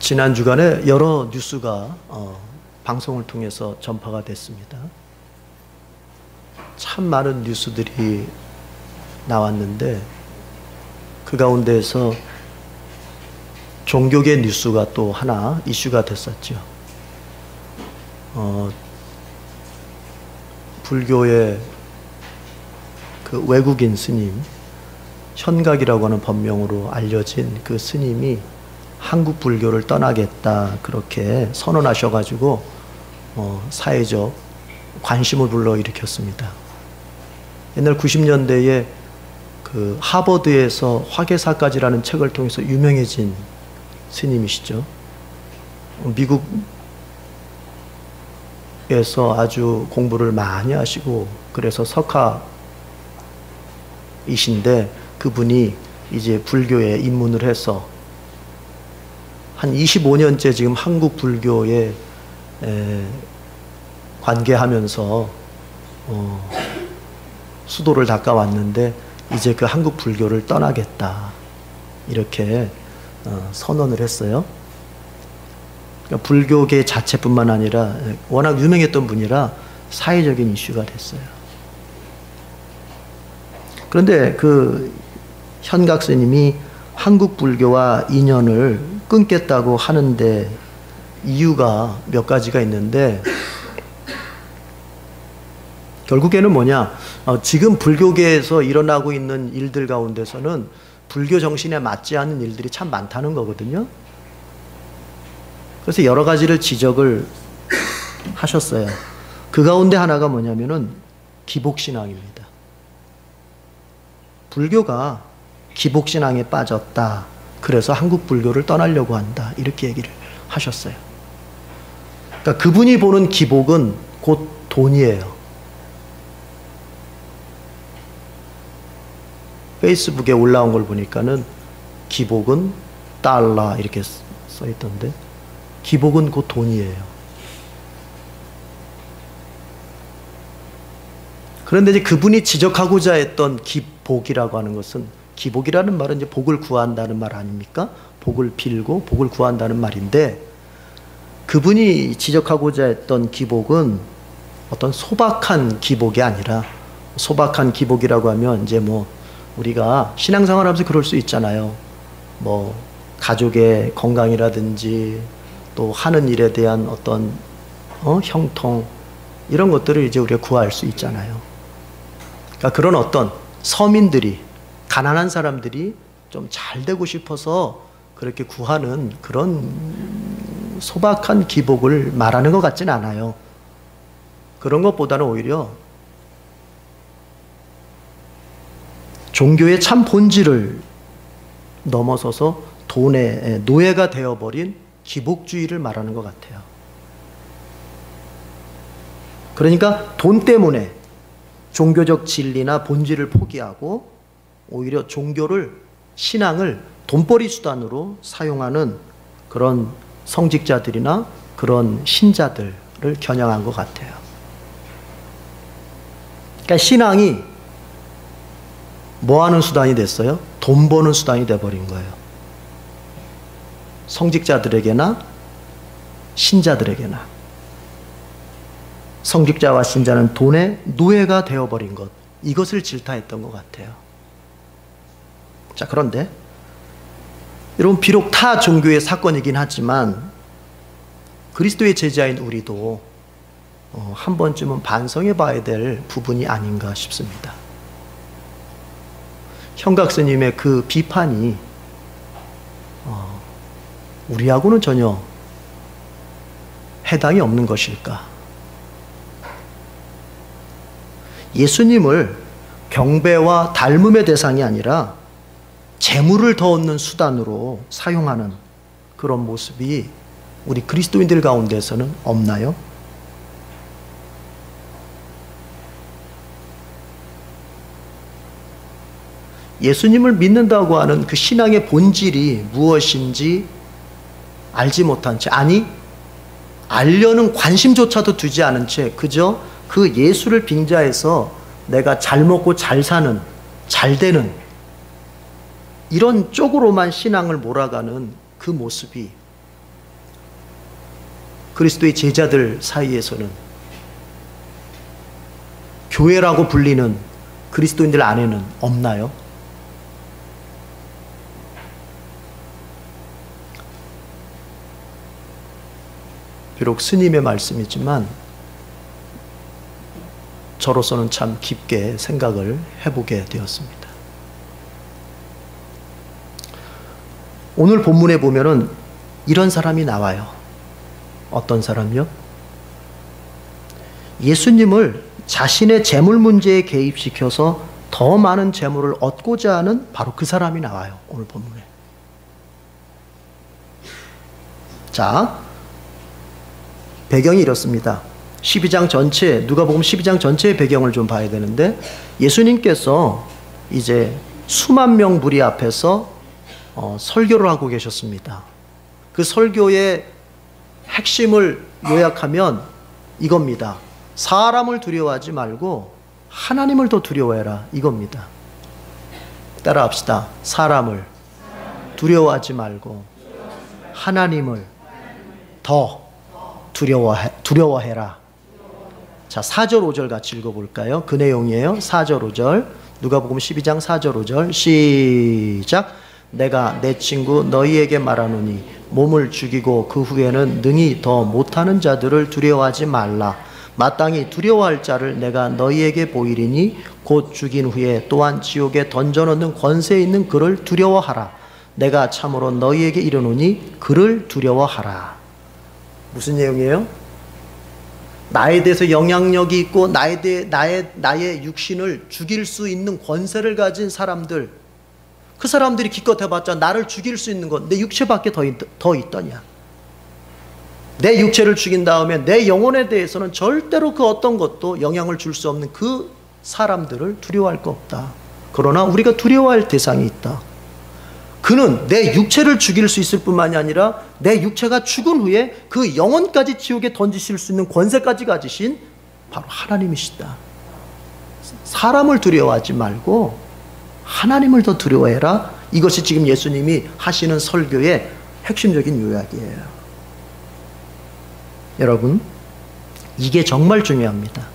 지난 주간에 여러 뉴스가 방송을 통해서 전파가 됐습니다. 참 많은 뉴스들이 나왔는데 그 가운데에서 종교계 뉴스가 또 하나 이슈가 됐었죠. 불교의 그 외국인 스님, 현각이라고 하는 법명으로 알려진 그 스님이 한국 불교를 떠나겠다 그렇게 선언하셔가지고 사회적 관심을 불러일으켰습니다. 옛날 90년대에 그 하버드에서 화계사까지라는 책을 통해서 유명해진 스님이시죠. 미국에서 아주 공부를 많이 하시고 그래서 석가이신데 그분이 이제 불교에 입문을 해서 한 25년째 지금 한국 불교에 관계하면서 수도를 닦아왔는데 이제 그 한국 불교를 떠나겠다 이렇게 선언을 했어요. 그러니까 불교계 자체뿐만 아니라 워낙 유명했던 분이라 사회적인 이슈가 됐어요. 그런데 그 현각 스님이 한국 불교와 인연을 끊겠다고 하는데 이유가 몇 가지가 있는데 결국에는 뭐냐, 지금 불교계에서 일어나고 있는 일들 가운데서는 불교 정신에 맞지 않는 일들이 참 많다는 거거든요. 그래서 여러 가지를 지적을 하셨어요. 그 가운데 하나가 뭐냐면은 기복신앙입니다. 불교가 기복신앙에 빠졌다. 그래서 한국 불교를 떠나려고 한다. 이렇게 얘기를 하셨어요. 그러니까 그분이 보는 기복은 곧 돈이에요. 페이스북에 올라온 걸 보니까는 기복은 달러 이렇게 써 있던데 기복은 곧 돈이에요. 그런데 이제 그분이 지적하고자 했던 기복이라고 하는 것은 기복이라는 말은 이제 복을 구한다는 말 아닙니까? 복을 빌고 복을 구한다는 말인데 그분이 지적하고자 했던 기복은 어떤 소박한 기복이 아니라 소박한 기복이라고 하면 이제 뭐 우리가 신앙생활 하면서 그럴 수 있잖아요. 뭐 가족의 건강이라든지 또 하는 일에 대한 어떤 형통 이런 것들을 이제 우리가 구할 수 있잖아요. 그러니까 그런 어떤 서민들이 가난한 사람들이 좀 잘 되고 싶어서 그렇게 구하는 그런 소박한 기복을 말하는 것 같지는 않아요. 그런 것보다는 오히려 종교의 참 본질을 넘어서서 돈의 노예가 되어버린 기복주의를 말하는 것 같아요. 그러니까 돈 때문에 종교적 진리나 본질을 포기하고 오히려 종교를, 신앙을 돈벌이 수단으로 사용하는 그런 성직자들이나 그런 신자들을 겨냥한 것 같아요. 그러니까 신앙이 뭐 하는 수단이 됐어요? 돈 버는 수단이 돼버린 거예요. 성직자들에게나 신자들에게나. 성직자와 신자는 돈의 노예가 되어버린 것, 이것을 질타했던 것 같아요. 자, 그런데 여러분, 비록 타 종교의 사건이긴 하지만 그리스도의 제자인 우리도 한 번쯤은 반성해 봐야 될 부분이 아닌가 싶습니다. 현각 스님의 그 비판이 우리하고는 전혀 해당이 없는 것일까? 예수님을 경배와 닮음의 대상이 아니라 재물을 더 얻는 수단으로 사용하는 그런 모습이 우리 그리스도인들 가운데서는 없나요? 예수님을 믿는다고 하는 그 신앙의 본질이 무엇인지 알지 못한 채, 아니 알려는 관심조차도 두지 않은 채 그저 그 예수를 빙자해서 내가 잘 먹고 잘 사는, 잘 되는 이런 쪽으로만 신앙을 몰아가는 그 모습이 그리스도의 제자들 사이에서는, 교회라고 불리는 그리스도인들 안에는 없나요? 비록 스님의 말씀이지만 저로서는 참 깊게 생각을 해보게 되었습니다. 오늘 본문에 보면은 이런 사람이 나와요. 어떤 사람이요? 예수님을 자신의 재물 문제에 개입시켜서 더 많은 재물을 얻고자 하는 바로 그 사람이 나와요. 오늘 본문에. 자, 배경이 이렇습니다. 12장 전체, 누가복음 12장 전체의 배경을 좀 봐야 되는데, 예수님께서 이제 수만 명 무리 앞에서 설교를 하고 계셨습니다. 그 설교의 핵심을 요약하면 이겁니다. 사람을 두려워하지 말고 하나님을 더 두려워해라, 이겁니다. 따라합시다. 사람을 두려워하지 말고 하나님을 더 두려워해라. 자, 4절 5절 같이 읽어볼까요? 그 내용이에요. 4절 5절, 누가복음 12장 4절 5절 시작. 내가 내 친구 너희에게 말하노니 몸을 죽이고 그 후에는 능히 더 못하는 자들을 두려워하지 말라. 마땅히 두려워할 자를 내가 너희에게 보이리니 곧 죽인 후에 또한 지옥에 던져넣는 권세 있는 그를 두려워하라. 내가 참으로 너희에게 이르노니 그를 두려워하라. 무슨 내용이에요? 나에 대해서 영향력이 있고 나의 육신을 죽일 수 있는 권세를 가진 사람들, 그 사람들이 기껏 해봤자 나를 죽일 수 있는 건 내 육체밖에 더 있더냐. 내 육체를 죽인 다음에 내 영혼에 대해서는 절대로 그 어떤 것도 영향을 줄 수 없는 그 사람들을 두려워할 거 없다. 그러나 우리가 두려워할 대상이 있다. 그는 내 육체를 죽일 수 있을 뿐만이 아니라 내 육체가 죽은 후에 그 영혼까지 지옥에 던지실 수 있는 권세까지 가지신 바로 하나님이시다. 사람을 두려워하지 말고 하나님을 더 두려워해라. 이것이 지금 예수님이 하시는 설교의 핵심적인 요약이에요. 여러분, 이게 정말 중요합니다.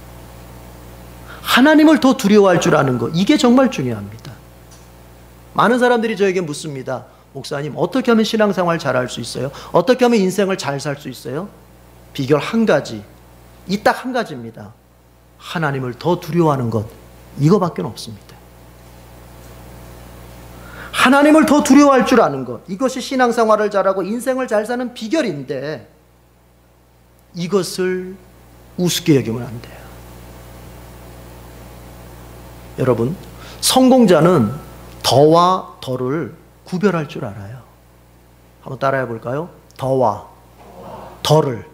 하나님을 더 두려워할 줄 아는 것, 이게 정말 중요합니다. 많은 사람들이 저에게 묻습니다. 목사님, 어떻게 하면 신앙생활 잘할 수 있어요? 어떻게 하면 인생을 잘 살 수 있어요? 비결 한 가지, 이 딱 한 가지입니다. 하나님을 더 두려워하는 것, 이거밖에 없습니다. 하나님을 더 두려워할 줄 아는 것, 이것이 신앙생활을 잘하고 인생을 잘 사는 비결인데, 이것을 우습게 여기면 안 돼요. 여러분, 성공자는 더와 덜을 구별할 줄 알아요. 한번 따라해 볼까요? 더와 덜을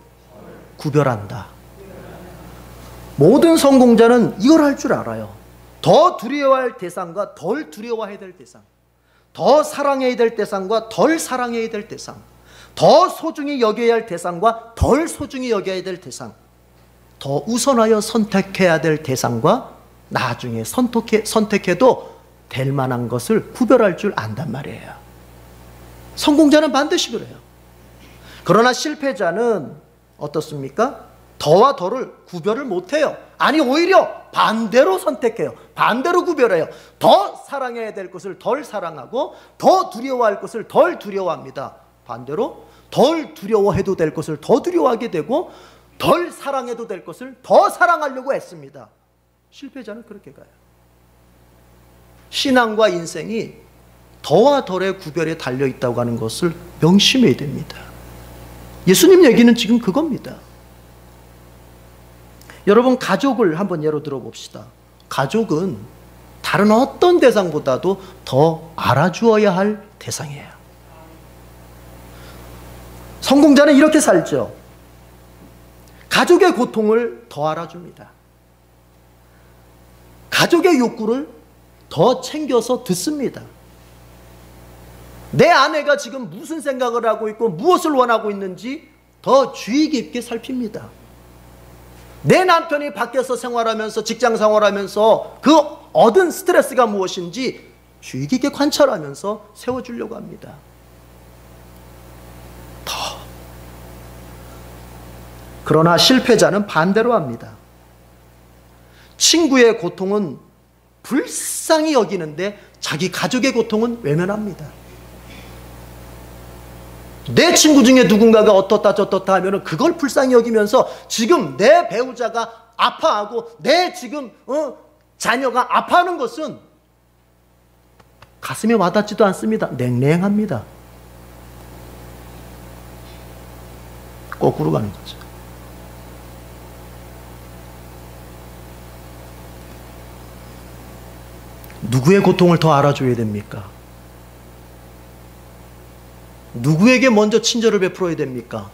구별한다. 모든 성공자는 이걸 할 줄 알아요. 더 두려워할 대상과 덜 두려워해야 될 대상, 더 사랑해야 될 대상과 덜 사랑해야 될 대상, 더 소중히 여겨야 할 대상과 덜 소중히 여겨야 될 대상, 더 우선하여 선택해야 될 대상과 나중에 선택해도 될 만한 것을 구별할 줄 안단 말이에요. 성공자는 반드시 그래요. 그러나 실패자는 어떻습니까? 더와 덜을 구별을 못해요. 아니, 오히려 반대로 선택해요. 반대로 구별해요. 더 사랑해야 될 것을 덜 사랑하고 더 두려워할 것을 덜 두려워합니다. 반대로 덜 두려워해도 될 것을 더 두려워하게 되고 덜 사랑해도 될 것을 더 사랑하려고 했습니다. 실패자는 그렇게 가요. 신앙과 인생이 더와 덜의 구별에 달려있다고 하는 것을 명심해야 됩니다. 예수님 얘기는 지금 그겁니다. 여러분, 가족을 한번 예로 들어봅시다. 가족은 다른 어떤 대상보다도 더 알아주어야 할 대상이에요. 성공자는 이렇게 살죠. 가족의 고통을 더 알아줍니다. 가족의 욕구를 더 챙겨서 듣습니다. 내 아내가 지금 무슨 생각을 하고 있고 무엇을 원하고 있는지 더 주의 깊게 살핍니다. 내 남편이 밖에서 생활하면서 직장 생활하면서 그 얻은 스트레스가 무엇인지 주의 깊게 관찰하면서 세워주려고 합니다. 그러나 실패자는 반대로 합니다. 친구의 고통은 불쌍히 여기는데 자기 가족의 고통은 외면합니다. 내 친구 중에 누군가가 어떻다 저떻다 하면 그걸 불쌍히 여기면서 지금 내 배우자가 아파하고 내 지금 자녀가 아파하는 것은 가슴에 와닿지도 않습니다. 냉랭합니다. 거꾸로 가는 거죠. 누구의 고통을 더 알아줘야 됩니까? 누구에게 먼저 친절을 베풀어야 됩니까?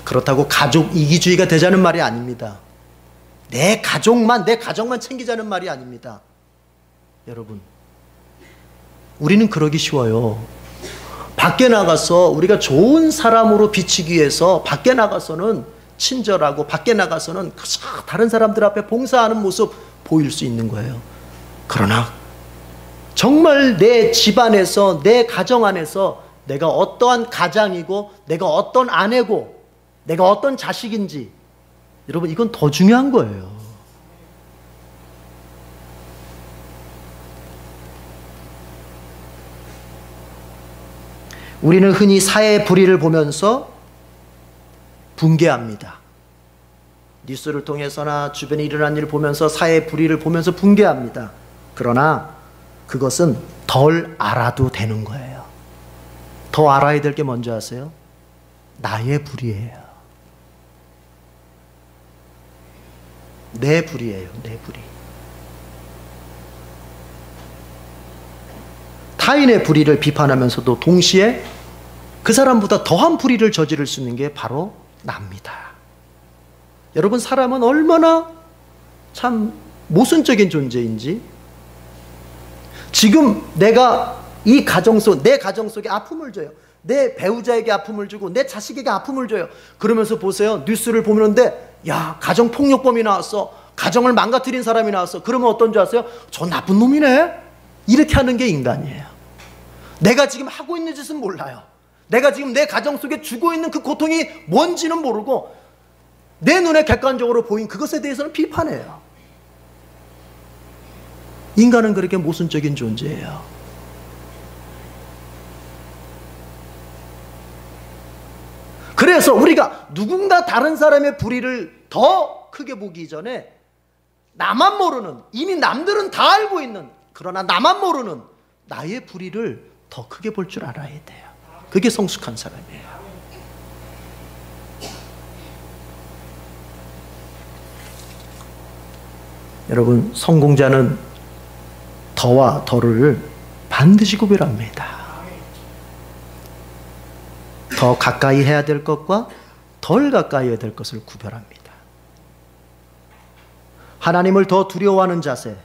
그렇다고 가족 이기주의가 되자는 말이 아닙니다. 내 가족만 챙기자는 말이 아닙니다. 여러분, 우리는 그러기 쉬워요. 밖에 나가서 우리가 좋은 사람으로 비치기 위해서 밖에 나가서는 친절하고 밖에 나가서는 다른 사람들 앞에 봉사하는 모습 보일 수 있는 거예요. 그러나 정말 내 집안에서 내 가정 안에서 내가 어떠한 가장이고 내가 어떤 아내고 내가 어떤 자식인지, 여러분, 이건 더 중요한 거예요. 우리는 흔히 사회의 불의를 보면서 붕괴합니다. 뉴스를 통해서나 주변에 일어난 일을 보면서 사회의 불의를 보면서 붕괴합니다. 그러나 그것은 덜 알아도 되는 거예요. 더 알아야 될 게 뭔지 아세요? 나의 불의예요. 내 불의예요. 내 불의. 타인의 불의를 비판하면서도 동시에 그 사람보다 더한 불의를 저지를 수 있는 게 바로 납니다. 여러분, 사람은 얼마나 참 모순적인 존재인지, 지금 내가 이 가정 속, 내 가정 속에 아픔을 줘요. 내 배우자에게 아픔을 주고 내 자식에게 아픔을 줘요. 그러면서 보세요. 뉴스를 보는데, 야, 가정폭력범이 나왔어. 가정을 망가뜨린 사람이 나왔어. 그러면 어떤 줄 아세요? 저 나쁜 놈이네. 이렇게 하는 게 인간이에요. 내가 지금 하고 있는 짓은 몰라요. 내가 지금 내 가정 속에 주고 있는 그 고통이 뭔지는 모르고 내 눈에 객관적으로 보인 그것에 대해서는 비판해요. 인간은 그렇게 모순적인 존재예요. 그래서 우리가 누군가 다른 사람의 불의를 더 크게 보기 전에 나만 모르는, 이미 남들은 다 알고 있는, 그러나 나만 모르는 나의 불의를 더 크게 볼 줄 알아야 돼요. 그게 성숙한 사람이에요. 여러분, 성공자는 더와 덜을 반드시 구별합니다. 더 가까이 해야 될 것과 덜 가까이 해야 될 것을 구별합니다. 하나님을 더 두려워하는 자세,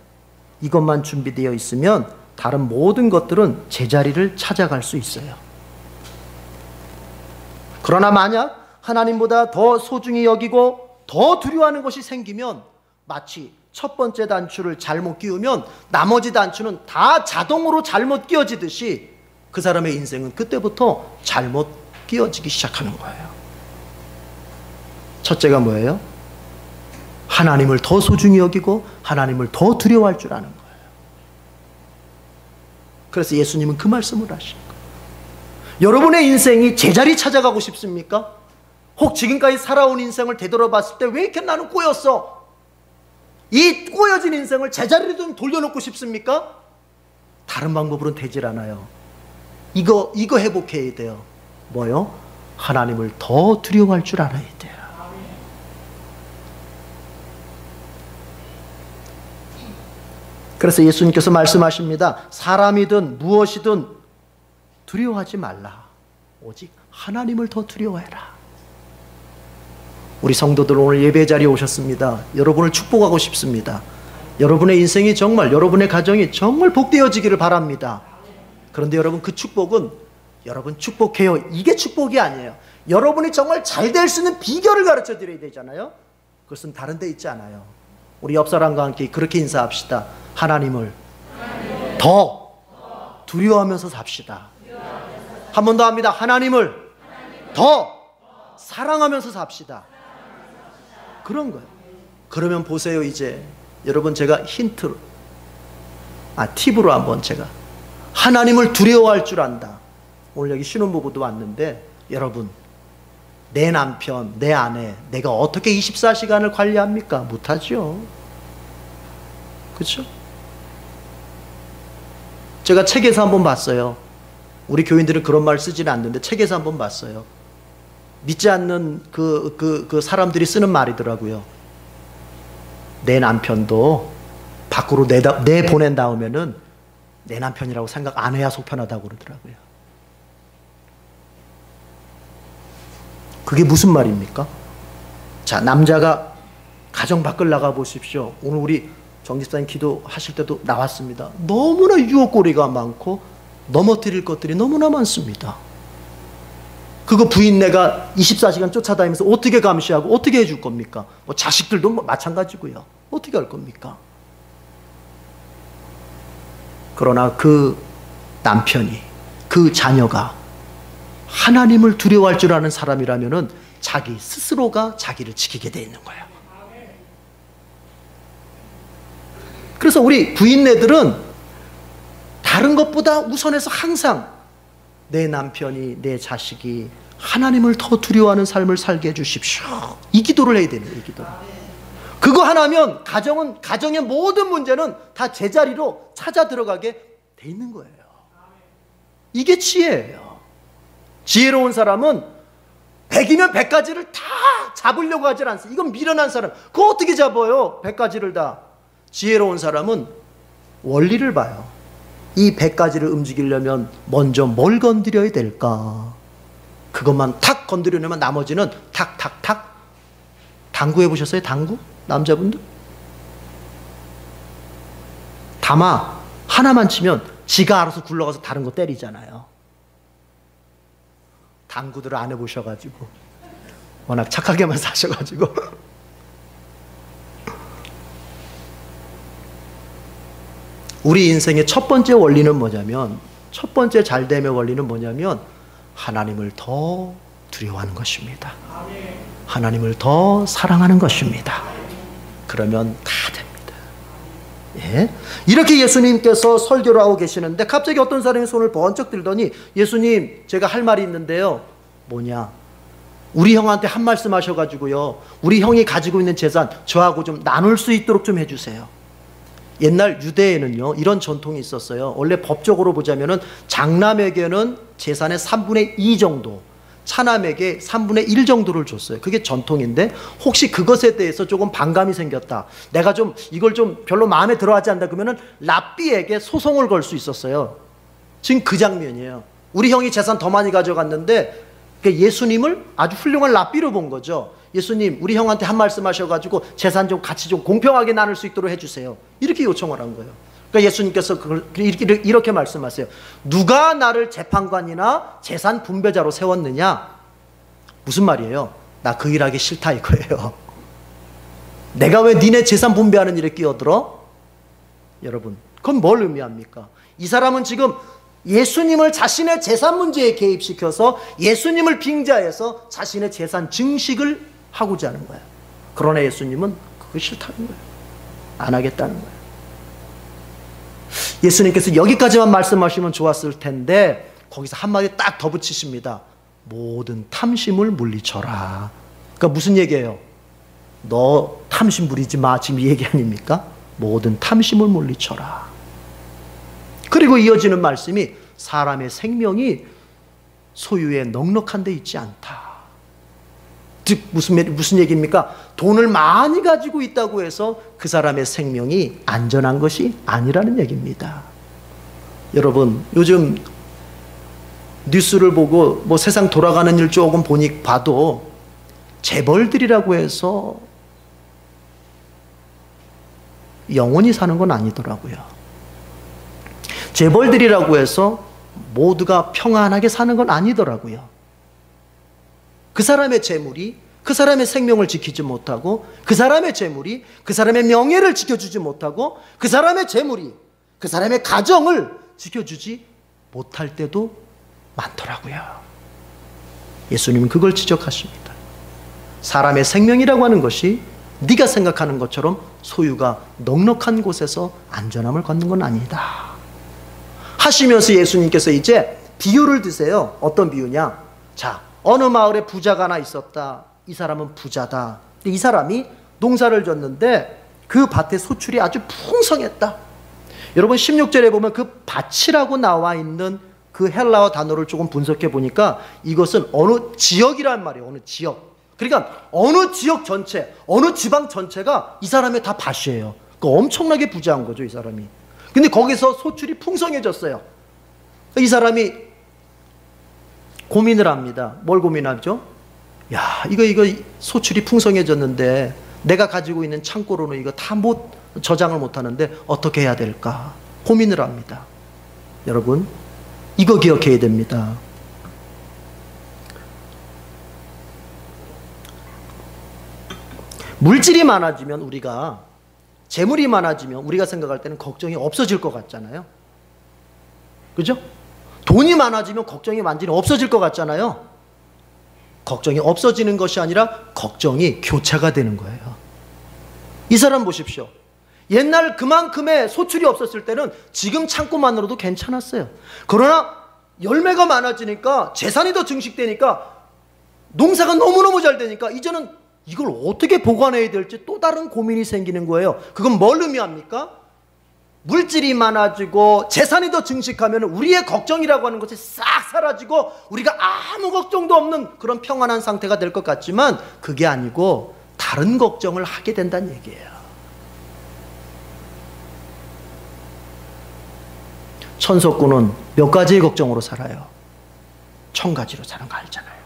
이것만 준비되어 있으면 다른 모든 것들은 제자리를 찾아갈 수 있어요. 그러나 만약 하나님보다 더 소중히 여기고 더 두려워하는 것이 생기면 마치 첫 번째 단추를 잘못 끼우면 나머지 단추는 다 자동으로 잘못 끼워지듯이 그 사람의 인생은 그때부터 잘못 끼워지기 시작하는 거예요. 첫째가 뭐예요? 하나님을 더 소중히 여기고 하나님을 더 두려워할 줄 아는 거예요. 그래서 예수님은 그 말씀을 하신 거예요. 여러분의 인생이 제자리 찾아가고 싶습니까? 혹 지금까지 살아온 인생을 되돌아봤을 때 왜 이렇게 나는 꼬였어? 이 꼬여진 인생을 제자리로 좀 돌려놓고 싶습니까? 다른 방법으로는 되질 않아요. 이거 회복해야 돼요. 뭐요? 하나님을 더 두려워할 줄 알아야 돼요. 그래서 예수님께서 말씀하십니다. 사람이든 무엇이든 두려워하지 말라. 오직 하나님을 더 두려워해라. 우리 성도들 오늘 예배 자리에 오셨습니다. 여러분을 축복하고 싶습니다. 여러분의 인생이 정말, 여러분의 가정이 정말 복되어지기를 바랍니다. 그런데 여러분, 그 축복은 여러분 축복해요, 이게 축복이 아니에요. 여러분이 정말 잘 될 수 있는 비결을 가르쳐 드려야 되잖아요. 그것은 다른 데 있지 않아요. 우리 옆 사람과 함께 그렇게 인사합시다. 하나님을 더 두려워하면서 삽시다. 한 번 더 합니다. 하나님을 더 사랑하면서 삽시다. 그런 거예요. 그러면 보세요. 이제 여러분, 제가 팁으로 한번 제가 하나님을 두려워할 줄 안다. 오늘 여기 신혼부부도 왔는데, 여러분, 내 남편, 내 아내, 내가 어떻게 24시간을 관리합니까? 못하죠. 그렇죠? 제가 책에서 한번 봤어요. 우리 교인들은 그런 말 쓰지는 않는데 책에서 한번 봤어요. 믿지 않는 그 사람들이 쓰는 말이더라고요. 내 남편도 밖으로 내보낸 다음에는 내 남편이라고 생각 안 해야 속편하다고 그러더라고요. 그게 무슨 말입니까? 자, 남자가 가정 밖을 나가 보십시오. 오늘 우리 정집사님 기도하실 때도 나왔습니다. 너무나 유혹거리가 많고 넘어뜨릴 것들이 너무나 많습니다. 그거 부인네가 24시간 쫓아다니면서 어떻게 감시하고 어떻게 해줄 겁니까? 뭐 자식들도 마찬가지고요. 어떻게 할 겁니까? 그러나 그 남편이, 그 자녀가 하나님을 두려워할 줄 아는 사람이라면은 자기 스스로가 자기를 지키게 돼 있는 거예요. 그래서 우리 부인네들은 다른 것보다 우선해서 항상 내 남편이, 내 자식이 하나님을 더 두려워하는 삶을 살게 해주십시오. 이 기도를 해야 되는 거예요. 이 기도를. 그거 하나면 가정의 모든 문제는 다 제자리로 찾아 들어가게 돼 있는 거예요. 이게 지혜예요. 지혜로운 사람은 100이면 100가지를 다 잡으려고 하질 않습니다. 이건 미련한 사람. 그거 어떻게 잡아요? 100가지를 다. 지혜로운 사람은 원리를 봐요. 이 100가지를 움직이려면 먼저 뭘 건드려야 될까? 그것만 탁 건드려내면 나머지는 탁탁탁. 당구 해보셨어요? 당구? 남자분들? 다마 하나만 치면 지가 알아서 굴러가서 다른 거 때리잖아요. 당구들을 안 해보셔가지고 워낙 착하게만 사셔가지고 우리 인생의 첫 번째 원리는 뭐냐면, 첫 번째 잘됨의 원리는 뭐냐면 하나님을 더 두려워하는 것입니다. 하나님을 더 사랑하는 것입니다. 그러면 다 됩니다. 예? 이렇게 예수님께서 설교를 하고 계시는데 갑자기 어떤 사람이 손을 번쩍 들더니, 예수님, 제가 할 말이 있는데요. 뭐냐? 우리 형한테 한 말씀 하셔가지고요, 우리 형이 가지고 있는 재산 저하고 좀 나눌 수 있도록 좀 해주세요. 옛날 유대에는요 이런 전통이 있었어요. 원래 법적으로 보자면은 장남에게는 재산의 3분의 2 정도, 차남에게 3분의 1 정도를 줬어요. 그게 전통인데, 혹시 그것에 대해서 조금 반감이 생겼다, 내가 좀 이걸 좀 별로 마음에 들어하지 않는다 그러면은 랍비에게 소송을 걸 수 있었어요. 지금 그 장면이에요. 우리 형이 재산 더 많이 가져갔는데 예수님을 아주 훌륭한 랍비로 본 거죠. 예수님, 우리 형한테 한 말씀 하셔가지고 재산 좀 같이 좀 공평하게 나눌 수 있도록 해주세요. 이렇게 요청을 한 거예요. 그러니까 예수님께서 이렇게 말씀하세요. 누가 나를 재판관이나 재산 분배자로 세웠느냐? 무슨 말이에요? 나 그 일하기 싫다 이거예요. 내가 왜 니네 재산 분배하는 일에 끼어들어? 여러분, 그건 뭘 의미합니까? 이 사람은 지금 예수님을 자신의 재산 문제에 개입시켜서 예수님을 빙자해서 자신의 재산 증식을 하고자 하는 거예요. 그러나 예수님은 그거 싫다는 거예요. 안 하겠다는 거예요. 예수님께서 여기까지만 말씀하시면 좋았을 텐데 거기서 한마디 딱 더 붙이십니다. 모든 탐심을 물리쳐라. 그러니까 무슨 얘기예요? 너 탐심 부리지 마, 지금 이 얘기 아닙니까? 모든 탐심을 물리쳐라. 그리고 이어지는 말씀이 사람의 생명이 소유에 넉넉한 데 있지 않다. 즉 무슨 얘기입니까? 돈을 많이 가지고 있다고 해서 그 사람의 생명이 안전한 것이 아니라는 얘기입니다. 여러분, 요즘 뉴스를 보고 뭐 세상 돌아가는 일 조금 봐도 재벌들이라고 해서 영원히 사는 건 아니더라고요. 재벌들이라고 해서 모두가 평안하게 사는 건 아니더라고요. 그 사람의 재물이 그 사람의 생명을 지키지 못하고, 그 사람의 재물이 그 사람의 명예를 지켜주지 못하고, 그 사람의 재물이 그 사람의 가정을 지켜주지 못할 때도 많더라고요. 예수님은 그걸 지적하십니다. 사람의 생명이라고 하는 것이 네가 생각하는 것처럼 소유가 넉넉한 곳에서 안전함을 갖는 건 아니다 하시면서 예수님께서 이제 비유를 드세요. 어떤 비유냐? 자, 어느 마을에 부자가 하나 있었다. 이 사람은 부자다. 이 사람이 농사를 졌는데 그 밭에 소출이 아주 풍성했다. 여러분 16절에 보면 그 밭이라고 나와 있는 그 헬라어 단어를 조금 분석해 보니까 이것은 어느 지역이란 말이에요. 어느 지역. 그러니까 어느 지역 전체, 어느 지방 전체가 이 사람의 다 밭이에요. 그러니까 엄청나게 부자한 거죠, 이 사람이. 근데 거기서 소출이 풍성해졌어요. 이 사람이 고민을 합니다. 뭘 고민하죠? 야, 이거 소출이 풍성해졌는데 내가 가지고 있는 창고로는 이거 다 저장을 못 하는데 어떻게 해야 될까? 고민을 합니다. 여러분, 이거 기억해야 됩니다. 물질이 많아지면 재물이 많아지면 우리가 생각할 때는 걱정이 없어질 것 같잖아요. 그죠? 돈이 많아지면 걱정이 완전히 없어질 것 같잖아요. 걱정이 없어지는 것이 아니라 걱정이 교차가 되는 거예요. 이 사람 보십시오. 옛날 그만큼의 소출이 없었을 때는 지금 창고만으로도 괜찮았어요. 그러나 열매가 많아지니까 재산이 더 증식되니까 농사가 너무너무 잘 되니까 이제는 이걸 어떻게 보관해야 될지 또 다른 고민이 생기는 거예요. 그건 뭘 의미합니까? 물질이 많아지고 재산이 더 증식하면 우리의 걱정이라고 하는 것이 싹 사라지고 우리가 아무 걱정도 없는 그런 평안한 상태가 될 것 같지만 그게 아니고 다른 걱정을 하게 된다는 얘기예요. 천석군은 몇 가지의 걱정으로 살아요? 1000가지로 사는 거 알잖아요.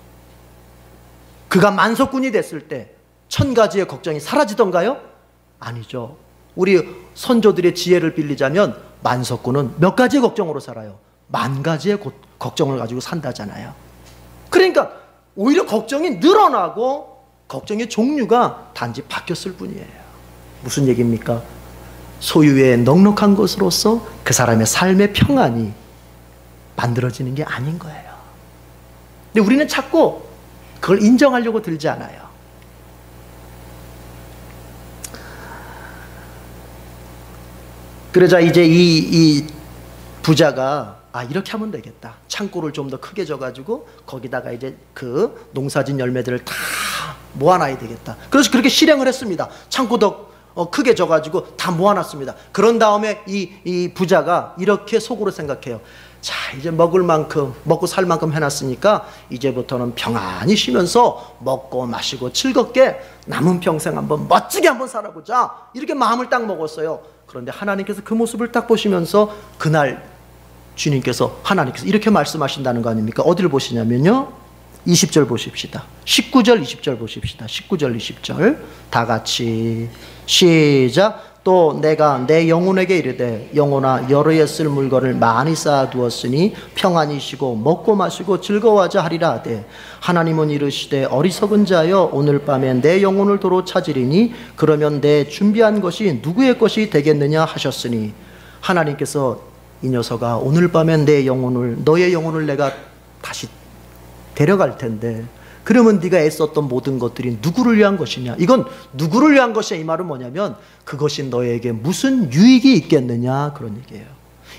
그가 만석군이 됐을 때 1000가지의 걱정이 사라지던가요? 아니죠. 우리 선조들의 지혜를 빌리자면 만석군은 몇 가지의 걱정으로 살아요? 10,000가지의 걱정을 가지고 산다잖아요. 그러니까 오히려 걱정이 늘어나고 걱정의 종류가 단지 바뀌었을 뿐이에요. 무슨 얘기입니까? 소유의 넉넉한 것으로서 그 사람의 삶의 평안이 만들어지는 게 아닌 거예요. 근데 우리는 자꾸 그걸 인정하려고 들지 않아요. 그러자 이제 이 부자가 이렇게 하면 되겠다. 창고를 좀 더 크게 져가지고 거기다가 이제 그 농사진 열매들을 다 모아놔야 되겠다. 그래서 그렇게 실행을 했습니다. 창고 더 크게 져가지고 다 모아놨습니다. 그런 다음에 이 부자가 이렇게 속으로 생각해요. 자, 이제 먹을 만큼, 먹고 살 만큼 해놨으니까 이제부터는 평안히 쉬면서 먹고 마시고 즐겁게 남은 평생 한번 멋지게 한번 살아보자. 이렇게 마음을 딱 먹었어요. 그런데 하나님께서 그 모습을 딱 보시면서 그날 하나님께서 이렇게 말씀하신다는 거 아닙니까? 어디를 보시냐면요, 20절 보십시다. 19절 20절 보십시다. 19절 20절 다 같이 시작. 또 내가 내 영혼에게 이르되 영혼아 여러 해 쓸 물건을 많이 쌓아두었으니 평안히 쉬고 먹고 마시고 즐거워하자 하리라 하되 하나님은 이르시되 어리석은 자여 오늘 밤에 내 영혼을 도로 찾으리니 그러면 내 준비한 것이 누구의 것이 되겠느냐 하셨으니, 하나님께서 이 녀석아 오늘 밤에 너의 영혼을 내가 다시 데려갈 텐데 그러면 네가 애썼던 모든 것들이 누구를 위한 것이냐? 이건 누구를 위한 것이냐? 이 말은 뭐냐면 그것이 너에게 무슨 유익이 있겠느냐? 그런 얘기예요.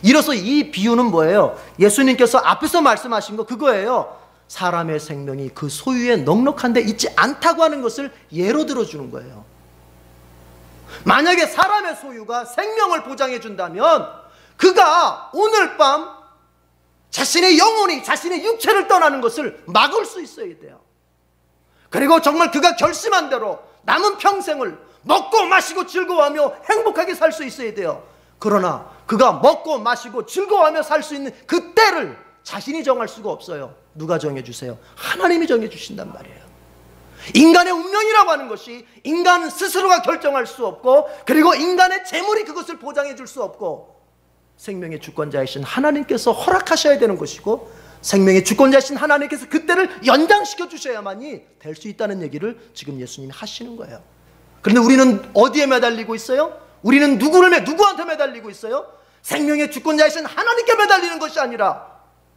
이로써 이 비유는 뭐예요? 예수님께서 앞에서 말씀하신 거 그거예요. 사람의 생명이 그 소유에 넉넉한데 있지 않다고 하는 것을 예로 들어주는 거예요. 만약에 사람의 소유가 생명을 보장해 준다면 그가 오늘 밤 자신의 영혼이 자신의 육체를 떠나는 것을 막을 수 있어야 돼요. 그리고 정말 그가 결심한 대로 남은 평생을 먹고 마시고 즐거워하며 행복하게 살 수 있어야 돼요. 그러나 그가 먹고 마시고 즐거워하며 살 수 있는 그 때를 자신이 정할 수가 없어요. 누가 정해주세요? 하나님이 정해주신단 말이에요. 인간의 운명이라고 하는 것이 인간 스스로가 결정할 수 없고, 그리고 인간의 재물이 그것을 보장해 줄 수 없고, 생명의 주권자이신 하나님께서 허락하셔야 되는 것이고, 생명의 주권자이신 하나님께서 그때를 연장시켜 주셔야만이 될 수 있다는 얘기를 지금 예수님이 하시는 거예요. 그런데 우리는 어디에 매달리고 있어요? 우리는 누구한테 매달리고 있어요? 생명의 주권자이신 하나님께 매달리는 것이 아니라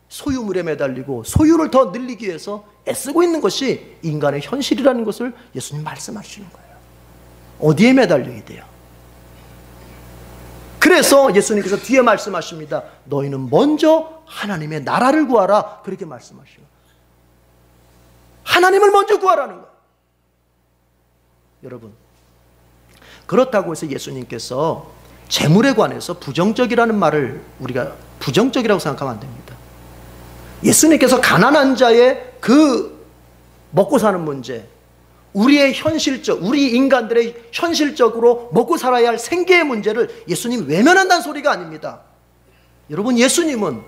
소유물에 매달리고 소유를 더 늘리기 위해서 애쓰고 있는 것이 인간의 현실이라는 것을 예수님 말씀하시는 거예요. 어디에 매달려야 돼요? 그래서 예수님께서 뒤에 말씀하십니다. 너희는 먼저 하나님의 나라를 구하라. 그렇게 말씀하시고 하나님을 먼저 구하라는 거예요. 여러분, 그렇다고 해서 예수님께서 재물에 관해서 부정적이라는 말을 우리가 부정적이라고 생각하면 안 됩니다. 예수님께서 가난한 자의 그 먹고 사는 문제, 우리의 현실적, 우리 인간들의 현실적으로 먹고 살아야 할 생계의 문제를 예수님 외면한다는 소리가 아닙니다. 여러분, 예수님은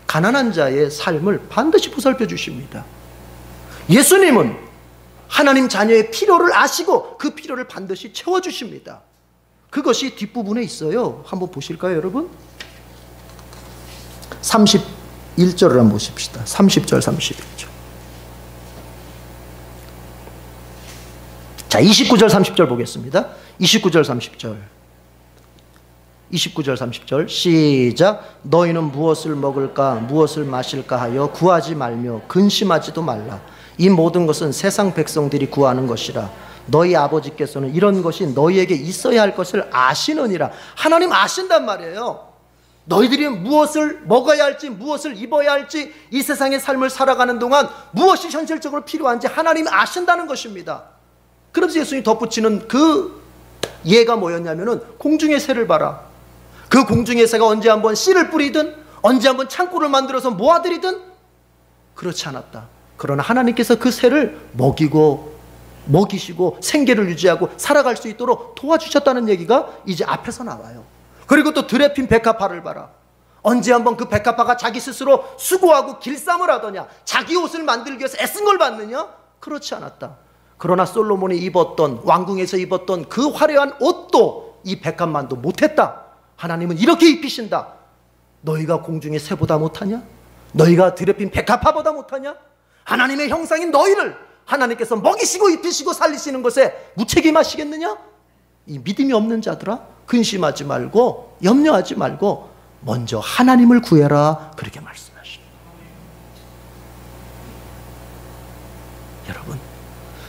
가난한 자의 삶을 반드시 보살펴 주십니다. 예수님은 하나님 자녀의 필요를 아시고 그 필요를 반드시 채워주십니다. 그것이 뒷부분에 있어요. 한번 보실까요, 여러분? 31절을 한번 보십시다. 30절, 31절. 자, 29절, 30절 보겠습니다. 29절, 30절. 29절, 30절. 시작. 너희는 무엇을 먹을까, 무엇을 마실까 하여 구하지 말며 근심하지도 말라. 이 모든 것은 세상 백성들이 구하는 것이라. 너희 아버지께서는 이런 것이 너희에게 있어야 할 것을 아시느니라. 하나님 아신단 말이에요. 너희들이 무엇을 먹어야 할지, 무엇을 입어야 할지, 이 세상의 삶을 살아가는 동안 무엇이 현실적으로 필요한지 하나님이 아신다는 것입니다. 그러면서 예수님이 덧붙이는 그 예가 뭐였냐면은 공중의 새를 봐라. 그 공중의 새가 언제 한번 씨를 뿌리든 언제 한번 창고를 만들어서 모아들이든 그렇지 않았다. 그러나 하나님께서 그 새를 먹이시고 생계를 유지하고 살아갈 수 있도록 도와주셨다는 얘기가 이제 앞에서 나와요. 그리고 또 들에 핀 백합화를 봐라. 언제 한번 그 백합화가 자기 스스로 수고하고 길쌈을 하더냐, 자기 옷을 만들기 위해서 애쓴 걸 봤느냐? 그렇지 않았다. 그러나 솔로몬이 입었던, 왕궁에서 입었던 그 화려한 옷도 이 백합만도 못했다. 하나님은 이렇게 입히신다. 너희가 공중의 새보다 못하냐? 너희가 들에 핀 백합화보다 못하냐? 하나님의 형상인 너희를 하나님께서 먹이시고 입히시고 살리시는 것에 무책임하시겠느냐? 이 믿음이 없는 자들아, 근심하지 말고 염려하지 말고 먼저 하나님을 구해라. 그렇게 말씀하십니다. 여러분,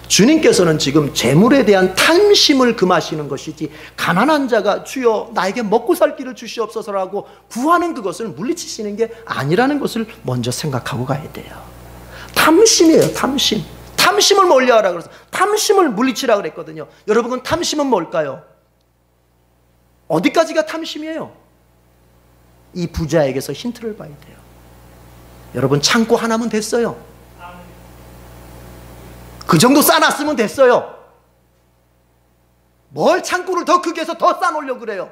주님께서는 지금 재물에 대한 탐심을 금하시는 것이지, 가난한 자가 주여 나에게 먹고 살 길을 주시옵소서라고 구하는 그것을 물리치시는 게 아니라는 것을 먼저 생각하고 가야 돼요. 탐심이에요. 탐심. 탐심을 멀리하라 그래서 탐심을 물리치라 그랬거든요. 여러분, 탐심은 뭘까요? 어디까지가 탐심이에요? 이 부자에게서 힌트를 봐야 돼요. 여러분, 창고 하나면 됐어요. 그 정도 싸놨으면 됐어요. 뭘 창고를 더 크게 해서 더 싸놓으려고 그래요?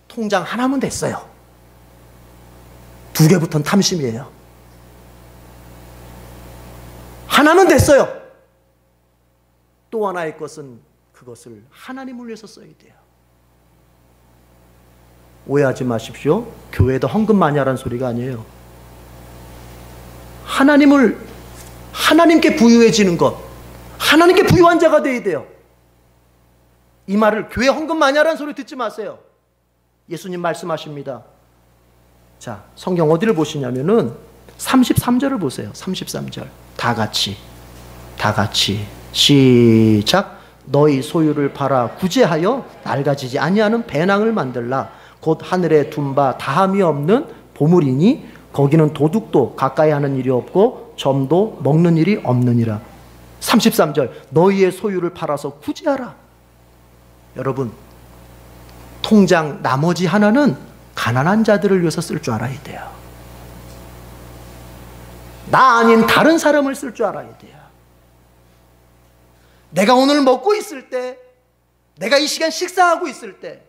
통장 하나면 됐어요. 2개부터는 탐심이에요. 하나는 됐어요. 또 하나의 것은 그것을 하나님을 위해서 써야 돼요. 오해하지 마십시오. 교회에다 헌금 많이 하라는 소리가 아니에요. 하나님께 부유해지는 것, 하나님께 부유한 자가 되어야 돼요. 이 말을 교회 헌금 많이 하라는 소리 듣지 마세요. 예수님 말씀하십니다. 자, 성경 어디를 보시냐면은 33절을 보세요. 33절. 다 같이 시작. 너희 소유를 팔아 구제하여 낡아지지 아니하는 배낭을 만들라. 곧 하늘에 둔 바 다함이 없는 보물이니 거기는 도둑도 가까이 하는 일이 없고 점도 먹는 일이 없느니라. 33절. 너희의 소유를 팔아서 구제하라. 여러분, 통장 나머지 하나는 가난한 자들을 위해서 쓸 줄 알아야 돼요. 나 아닌 다른 사람을 쓸 줄 알아야 돼요. 내가 오늘 먹고 있을 때, 내가 이 시간 식사하고 있을 때,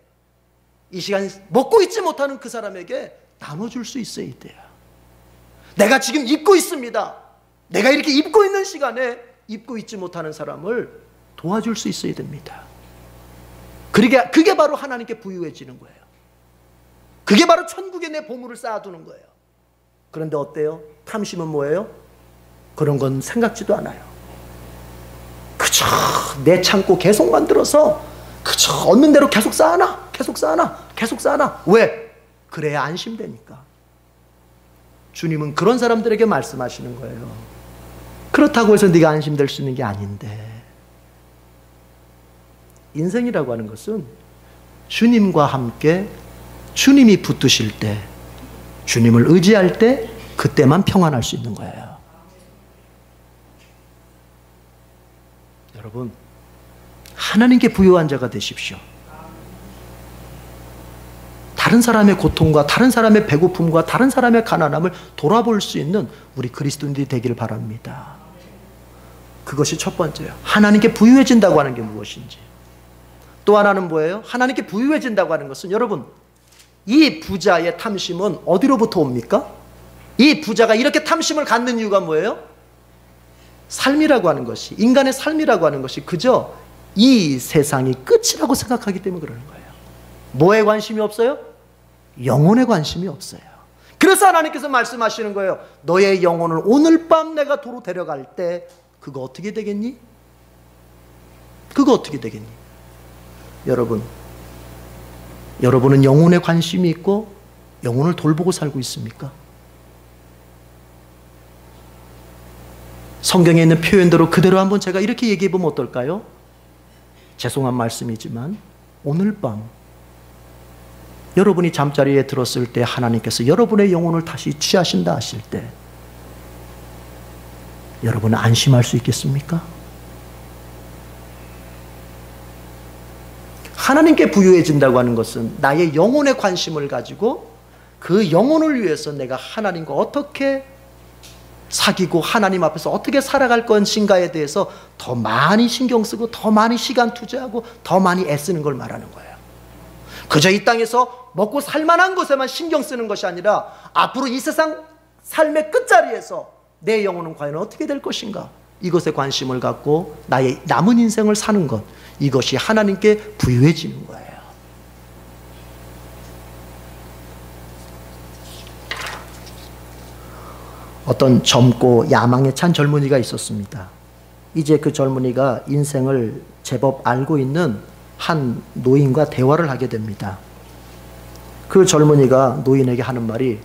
이 시간 먹고 있지 못하는 그 사람에게 나눠줄 수 있어야 돼요. 내가 지금 입고 있습니다. 내가 이렇게 입고 있는 시간에 입고 있지 못하는 사람을 도와줄 수 있어야 됩니다. 그게 바로 하나님께 부유해지는 거예요. 그게 바로 천국에 내 보물을 쌓아두는 거예요. 그런데 어때요? 탐심은 뭐예요? 그런 건 생각지도 않아요. 그저 내 창고 계속 만들어서 그저 얻는 대로 계속 쌓아놔. 왜? 그래야 안심되니까. 주님은 그런 사람들에게 말씀하시는 거예요. 그렇다고 해서 네가 안심될 수 있는 게 아닌데, 인생이라고 하는 것은 주님과 함께 주님이 붙드실 때, 주님을 의지할 때, 그때만 평안할 수 있는 거예요. 여러분, 하나님께 부요한 자가 되십시오. 다른 사람의 고통과 다른 사람의 배고픔과 다른 사람의 가난함을 돌아볼 수 있는 우리 그리스도인들이 되기를 바랍니다. 그것이 첫 번째예요. 하나님께 부유해진다고 하는 게 무엇인지. 또 하나는 뭐예요? 하나님께 부유해진다고 하는 것은, 여러분, 이 부자의 탐심은 어디로부터 옵니까? 이 부자가 이렇게 탐심을 갖는 이유가 뭐예요? 삶이라고 하는 것이, 인간의 삶이라고 하는 것이 그저 이 세상이 끝이라고 생각하기 때문에 그러는 거예요. 뭐에 관심이 없어요? 영혼에 관심이 없어요. 그래서 하나님께서 말씀하시는 거예요. 너의 영혼을 오늘 밤 내가 도로 데려갈 때 그거 어떻게 되겠니? 그거 어떻게 되겠니? 여러분은 영혼에 관심이 있고 영혼을 돌보고 살고 있습니까? 성경에 있는 표현대로 그대로 한번 제가 이렇게 얘기해 보면 어떨까요? 죄송한 말씀이지만 오늘 밤 여러분이 잠자리에 들었을 때 하나님께서 여러분의 영혼을 다시 취하신다 하실 때 여러분은 안심할 수 있겠습니까? 하나님께 부유해진다고 하는 것은 나의 영혼에 관심을 가지고 그 영혼을 위해서 내가 하나님과 어떻게 사귀고 하나님 앞에서 어떻게 살아갈 것인가에 대해서 더 많이 신경 쓰고 더 많이 시간 투자하고 더 많이 애쓰는 걸 말하는 거예요. 그저 이 땅에서 먹고 살만한 것에만 신경 쓰는 것이 아니라 앞으로 이 세상 삶의 끝자리에서 내 영혼은 과연 어떻게 될 것인가, 이것에 관심을 갖고 나의 남은 인생을 사는 것, 이것이 하나님께 부유해지는 거예요. 어떤 젊고 야망에 찬 젊은이가 있었습니다. 이제 그 젊은이가 인생을 제법 알고 있는 한 노인과 대화를 하게 됩니다. 그 젊은이가 노인에게 하는 말이,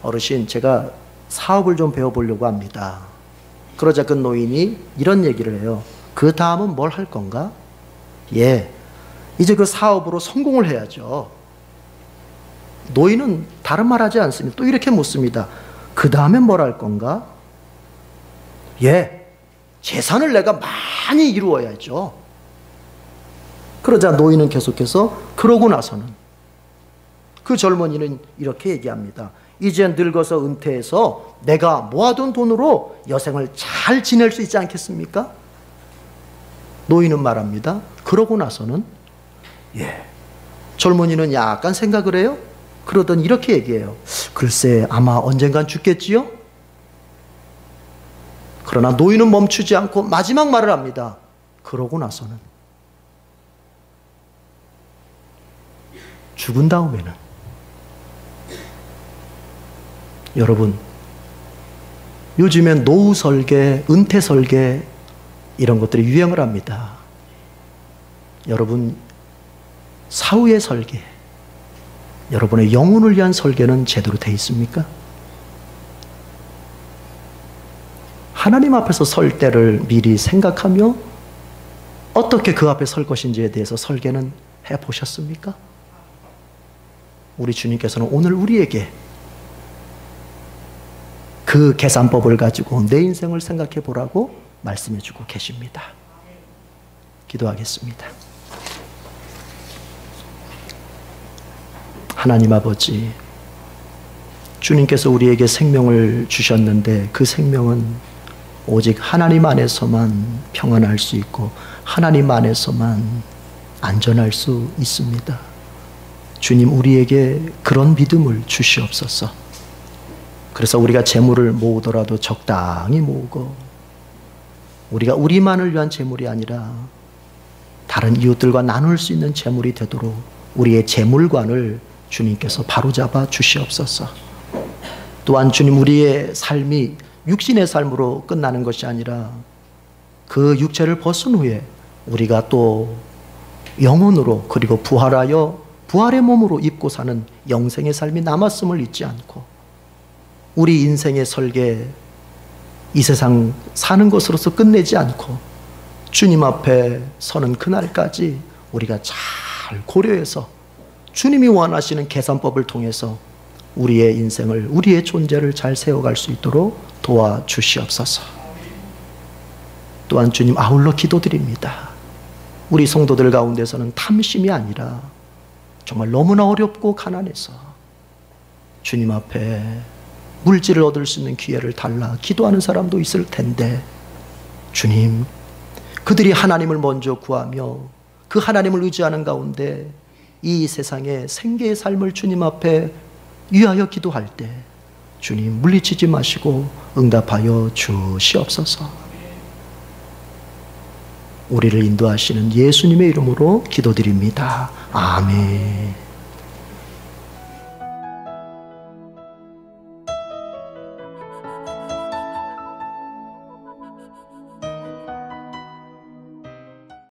어르신, 제가 사업을 좀 배워보려고 합니다. 그러자 그 노인이 이런 얘기를 해요. 그 다음은 뭘 할 건가? 예, 이제 그 사업으로 성공을 해야죠. 노인은 다른 말 하지 않습니다. 또 이렇게 묻습니다. 그 다음엔 뭘 할 건가? 예, 재산을 내가 많이 이루어야죠. 그러자 노인은 계속해서 그러고 나서는, 그 젊은이는 이렇게 얘기합니다. 이제 늙어서 은퇴해서 내가 모아둔 돈으로 여생을 잘 지낼 수 있지 않겠습니까? 노인은 말합니다. 그러고 나서는, 예. 젊은이는 약간 생각을 해요. 그러더니 이렇게 얘기해요. 글쎄, 아마 언젠간 죽겠지요? 그러나 노인은 멈추지 않고 마지막 말을 합니다. 그러고 나서는, 죽은 다음에는. 여러분, 요즘엔 노후 설계, 은퇴 설계 이런 것들이 유행을 합니다. 여러분, 사후의 설계, 여러분의 영혼을 위한 설계는 제대로 되어 있습니까? 하나님 앞에서 설 때를 미리 생각하며 어떻게 그 앞에 설 것인지에 대해서 설계는 해보셨습니까? 우리 주님께서는 오늘 우리에게 그 계산법을 가지고 내 인생을 생각해 보라고 말씀해 주고 계십니다. 기도하겠습니다. 하나님 아버지, 주님께서 우리에게 생명을 주셨는데 그 생명은 오직 하나님 안에서만 평안할 수 있고 하나님 안에서만 안전할 수 있습니다. 주님, 우리에게 그런 믿음을 주시옵소서. 그래서 우리가 재물을 모으더라도 적당히 모으고, 우리가 우리만을 위한 재물이 아니라 다른 이웃들과 나눌 수 있는 재물이 되도록 우리의 재물관을 주님께서 바로잡아 주시옵소서. 또한 주님, 우리의 삶이 육신의 삶으로 끝나는 것이 아니라 그 육체를 벗은 후에 우리가 또 영혼으로, 그리고 부활하여 부활의 몸으로 입고 사는 영생의 삶이 남았음을 잊지 않고, 우리 인생의 설계, 이 세상 사는 것으로서 끝내지 않고 주님 앞에 서는 그날까지 우리가 잘 고려해서 주님이 원하시는 계산법을 통해서 우리의 인생을, 우리의 존재를 잘 세워갈 수 있도록 도와주시옵소서. 또한 주님 아울러 기도드립니다. 우리 성도들 가운데서는 탐심이 아니라 정말 너무나 어렵고 가난해서 주님 앞에 물질을 얻을 수 있는 기회를 달라 기도하는 사람도 있을 텐데, 주님, 그들이 하나님을 먼저 구하며 그 하나님을 의지하는 가운데 이 세상의 생계의 삶을 주님 앞에 위하여 기도할 때 주님 물리치지 마시고 응답하여 주시옵소서. 우리를 인도하시는 예수님의 이름으로 기도드립니다. 아멘.